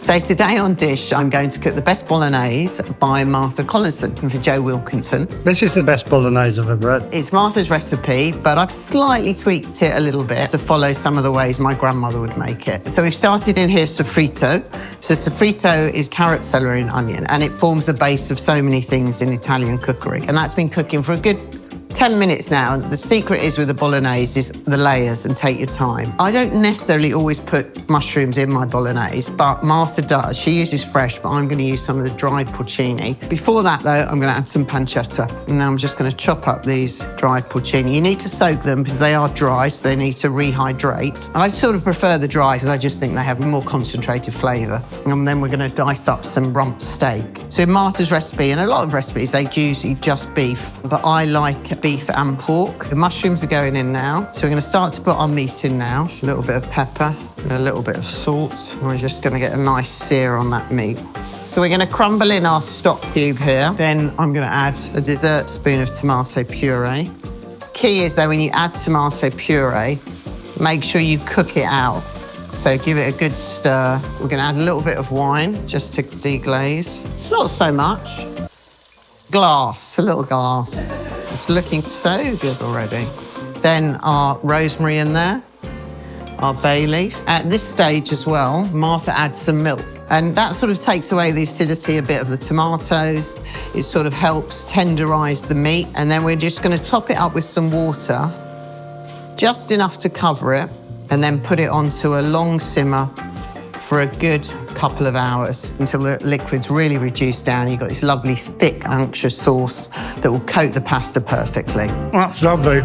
So today on Dish, I'm going to cook the best bolognese by Martha Collinson for Joe Wilkinson. This is the best bolognese I've ever had. It's Martha's recipe, but I've slightly tweaked it a little bit to follow some of the ways my grandmother would make it. So we've started in here sofrito. So sofrito is carrot, celery and onion, and it forms the base of so many things in Italian cookery. And that's been cooking for a good 10 minutes now. The secret is with the bolognese is the layers and take your time. I don't necessarily always put mushrooms in my bolognese, but Martha does. She uses fresh, but I'm going to use some of the dried porcini. Before that though, I'm going to add some pancetta. And now I'm just going to chop up these dried porcini. You need to soak them because they are dry, so they need to rehydrate. I sort of prefer the dry because I just think they have more concentrated flavour. And then we're going to dice up some rump steak. So in Martha's recipe, and a lot of recipes, they usually just beef, but I like beef and pork. The mushrooms are going in now. So we're going to start to put our meat in now. A little bit of pepper and a little bit of salt. And we're just going to get a nice sear on that meat. So we're going to crumble in our stock cube here. Then I'm going to add a dessert spoon of tomato puree. Key is though, when you add tomato puree, make sure you cook it out. So give it a good stir. We're going to add a little bit of wine just to deglaze. It's not so much. Glass, a little glass. It's looking so good already. Then our rosemary in there, our bay leaf. At this stage as well, Martha adds some milk. And that sort of takes away the acidity a bit of the tomatoes. It sort of helps tenderise the meat. And then we're just going to top it up with some water, just enough to cover it, and then put it onto a long simmer for a good couple of hours until the liquid's really reduced down. You've got this lovely, thick, unctuous sauce that will coat the pasta perfectly. That's lovely.